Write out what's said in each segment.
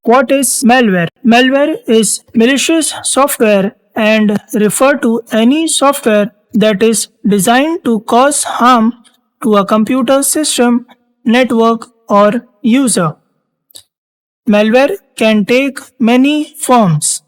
What is malware? Malware is malicious software and refer to any software that is designed to cause harm to a computer system, network, or user. Malware can take many forms.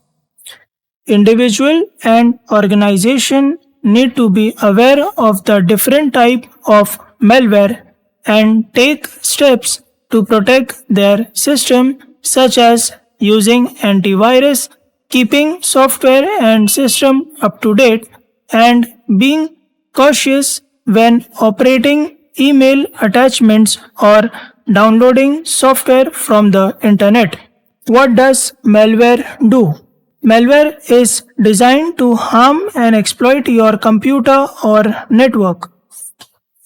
Individual and organization need to be aware of the different type of malware and take steps to protect their system, such as using antivirus, keeping software and system up to date, and being cautious when operating email attachments or downloading software from the internet. What does malware do? Malware is designed to harm and exploit your computer or network.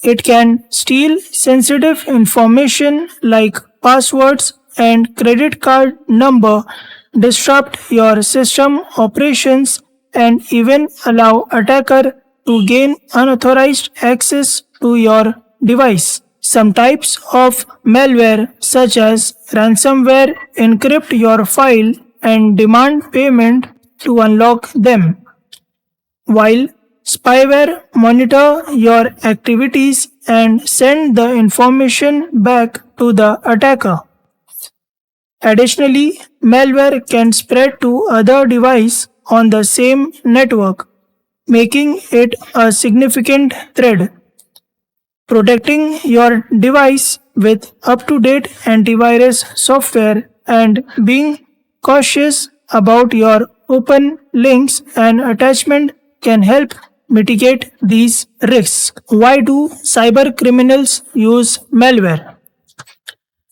It can steal sensitive information like passwords and credit card number, disrupt your system operations, and even allow attacker to gain unauthorized access to your device. Some types of malware such as ransomware encrypt your file and demand payment to unlock them, while spyware monitor your activities and send the information back to the attacker. Additionally, malware can spread to other devices on the same network, making it a significant threat. Protecting your device with up-to-date antivirus software and being cautious about your open links and attachment can help mitigate these risks. Why do cybercriminals use malware?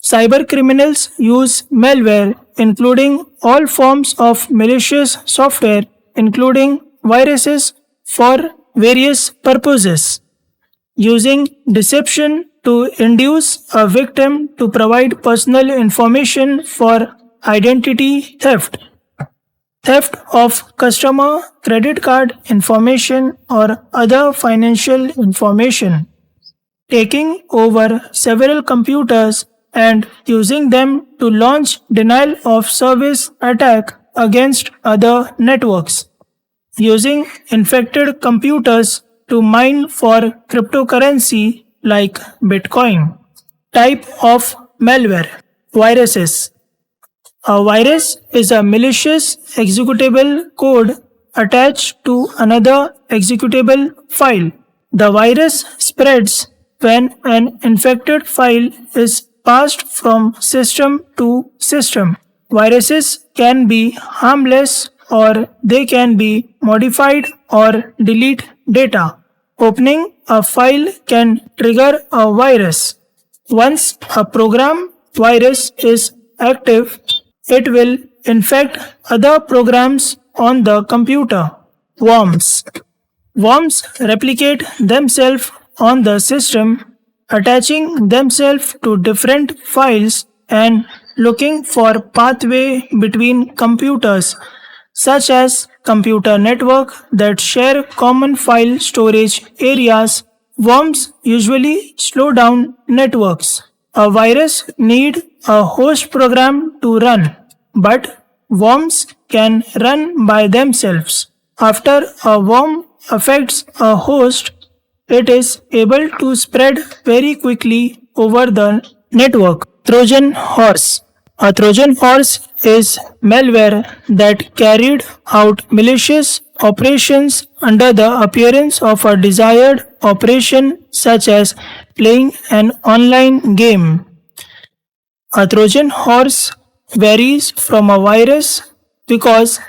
Cybercriminals use malware, including all forms of malicious software, including viruses, for various purposes. Using deception to induce a victim to provide personal information for identity theft, theft of customer credit card information or other financial information, taking over several computers and using them to launch denial of service attack against other networks, using infected computers to mine for cryptocurrency like Bitcoin. Type of malware. Viruses. A virus is a malicious executable code attached to another executable file. The virus spreads when an infected file is passed from system to system. Viruses can be harmless or they can be modified or delete data. Opening a file can trigger a virus. Once a program virus is active, it will infect other programs on the computer. Worms. Worms replicate themselves on the system, attaching themselves to different files and looking for pathway between computers, such as computer network that share common file storage areas. Worms usually slow down networks. A virus need a host program to run, but worms can run by themselves. After a worm affects a host, it is able to spread very quickly over the network. Trojan horse. A Trojan horse is malware that carried out malicious operations under the appearance of a desired operation, such as playing an online game. A Trojan horse varies from a virus because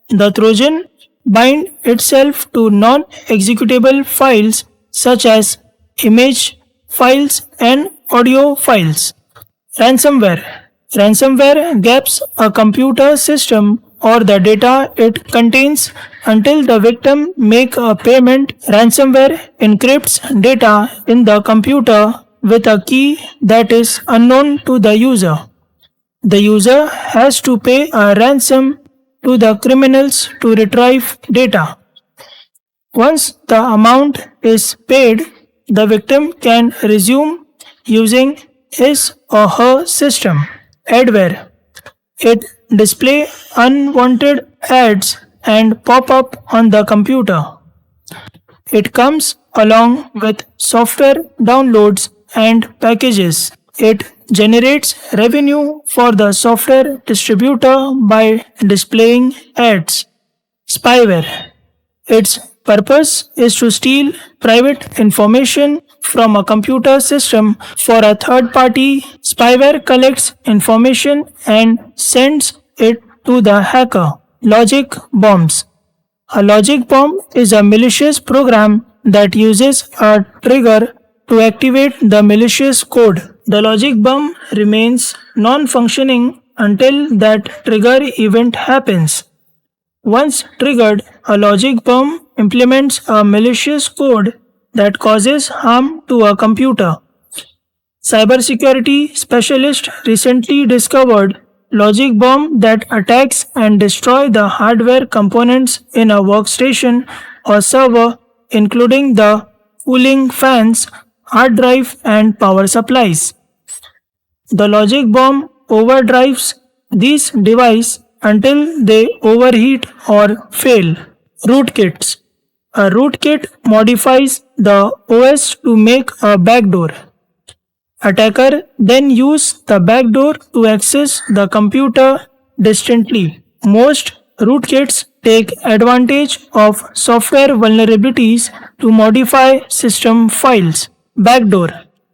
the Trojan binds itself to non-executable files such as image files and audio files. Ransomware. Ransomware gaps a computer system or the data it contains until the victim make a payment. Ransomware encrypts data in the computer with a key that is unknown to the user. The user has to pay a ransom to the criminals to retrieve data. Once the amount is paid, the victim can resume using his or her system. Adware. It displays unwanted ads and pop up on the computer. It comes along with software downloads and packages. It generates revenue for the software distributor by displaying ads. Spyware. Its purpose is to steal private information from a computer system for a third party. Spyware collects information and sends it to the hacker. Logic bombs. A logic bomb is a malicious program that uses a trigger to activate the malicious code. The logic bomb remains non functioning until that trigger event happens. Once triggered, a logic bomb implements a malicious code that causes harm to a computer. Cybersecurity specialists recently discovered logic bomb that attacks and destroy the hardware components in a workstation or server, including the cooling fans, hard drive, and power supplies. The logic bomb overdrives these devices until they overheat or fail. Rootkits. A rootkit modifies the OS to make a backdoor. Attacker then use the backdoor to access the computer distantly. Most rootkits take advantage of software vulnerabilities to modify system files. Backdoor.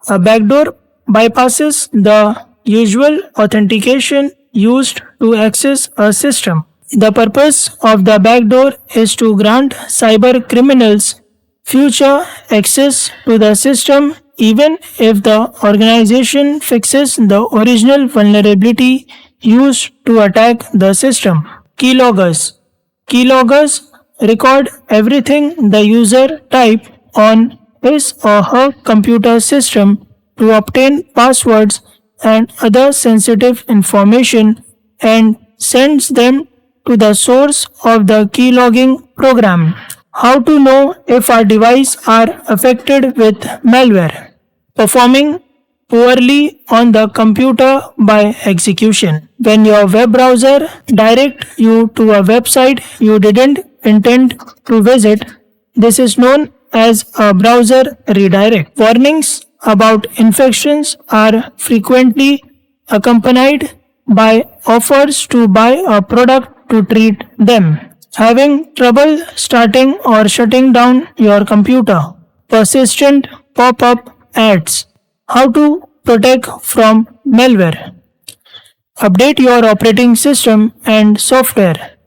A backdoor bypasses the usual authentication used to access a system. The purpose of the backdoor is to grant cybercriminals future access to the system even if the organization fixes the original vulnerability used to attack the system. Keyloggers. Keyloggers record everything the user type on his or her computer system to obtain passwords and other sensitive information and sends them to the source of the keylogging program. How to know if our device are affected with malware? Performing poorly on the computer by execution. When your web browser directs you to a website you didn't intend to visit, this is known as a browser redirect. Warnings about infections are frequently accompanied by offers to buy a product to treat them. Having trouble starting or shutting down your computer. Persistent pop-up ads. How to protect from malware. Update your operating system and software.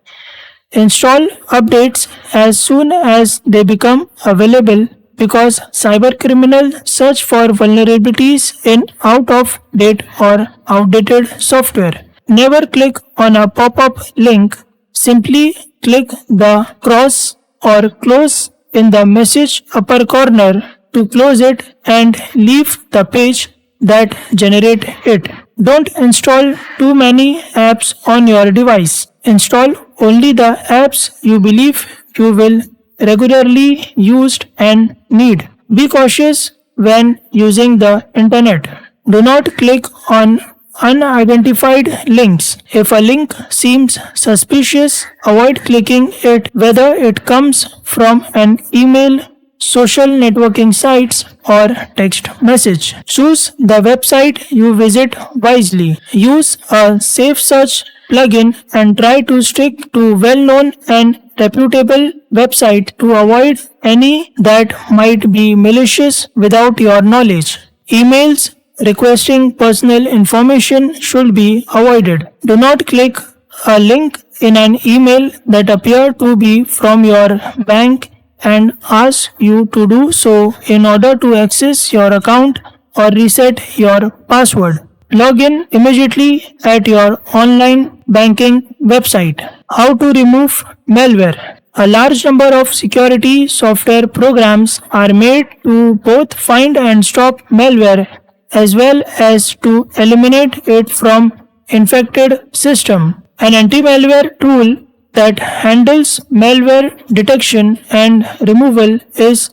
Install updates as soon as they become available because cybercriminals search for vulnerabilities in out-of-date or outdated software. Never click on a pop-up link. Simply click the cross or close in the message upper corner to close it and leave the page that generate it. Don't install too many apps on your device. Install only the apps you believe you will regularly use and need. Be cautious when using the internet. Do not click on unidentified links. If a link seems suspicious, avoid clicking it whether it comes from an email, social networking sites, or text message. Choose the website you visit wisely. Use a safe search plugin and try to stick to well-known and reputable websites to avoid any that might be malicious without your knowledge. Emails requesting personal information should be avoided. Do not click a link in an email that appear to be from your bank and ask you to do so in order to access your account or reset your password. Log in immediately at your online banking website. How to remove malware. A large number of security software programs are made to both find and stop malware as well as to eliminate it from infected system. An anti-malware tool that handles malware detection and removal is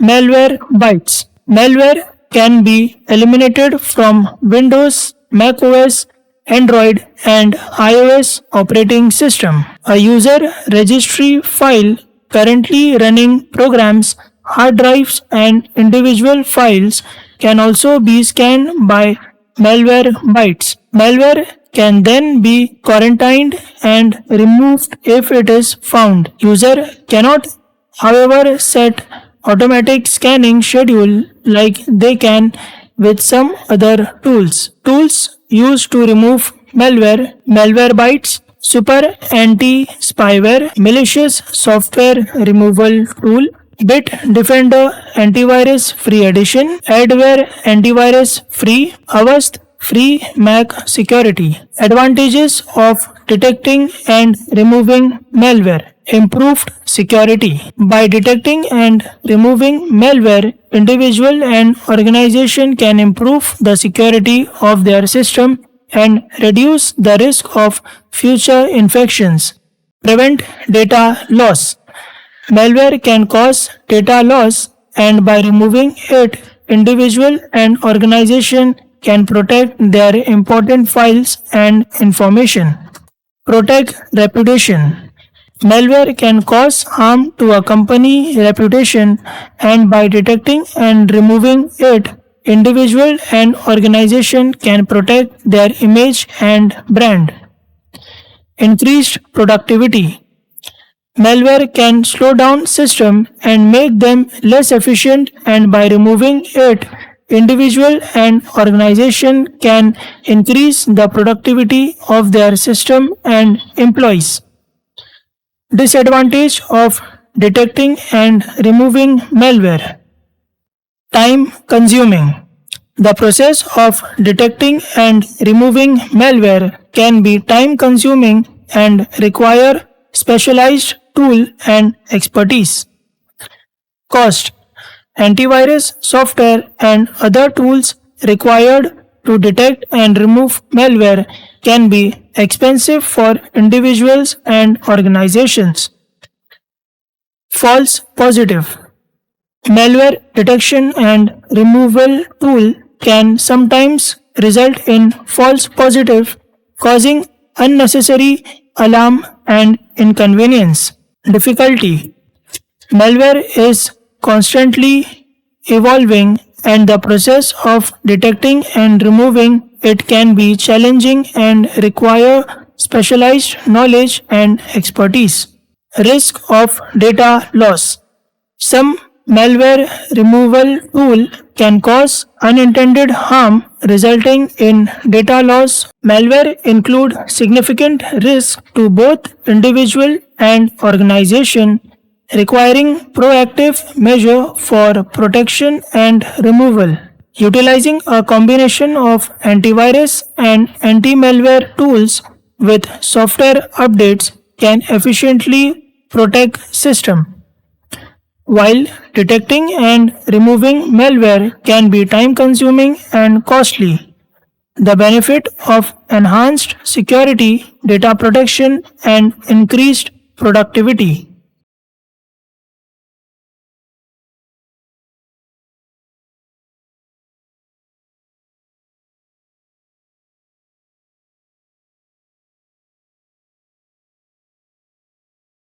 Malwarebytes. Malware can be eliminated from Windows, macOS, Android and iOS operating system. A user registry file currently running programs, hard drives, and individual files can also be scanned by malware bytes. Malware can then be quarantined and removed if it is found. User cannot, however, set automatic scanning schedule like they can with some other tools. Tools used to remove malware, Malwarebytes, Super Anti-Spyware, Malicious Software Removal Tool, Bitdefender Antivirus Free Edition, Adware Antivirus Free, Avast Free Mac Security. Advantages of detecting and removing malware. Improved security. By detecting and removing malware, individual and organization can improve the security of their system and reduce the risk of future infections. Prevent data loss. Malware can cause data loss, and by removing it, individual and organization can protect their important files and information. Protect reputation. Malware can cause harm to a company reputation, and by detecting and removing it, individual and organization can protect their image and brand. Increased productivity. Malware can slow down system and make them less efficient, and by removing it, individual and organization can increase the productivity of their system and employees. Disadvantage of detecting and removing malware. Time consuming. The process of detecting and removing malware can be time consuming and require specialized tool and expertise. Cost. Antivirus software and other tools required to detect and remove malware can be expensive for individuals and organizations. False positive. Malware detection and removal tool can sometimes result in false positive, causing unnecessary alarm and inconvenience. Difficulty. Malware is constantly evolving, and the process of detecting and removing it can be challenging and require specialized knowledge and expertise. Risk of data loss. Some malware removal tool can cause unintended harm resulting in data loss. Malware include significant risk to both individual and organization, requiring proactive measure for protection and removal. Utilizing a combination of antivirus and anti-malware tools with software updates can efficiently protect system. While detecting and removing malware can be time consuming and costly, the benefit of enhanced security, data protection, and increased productivity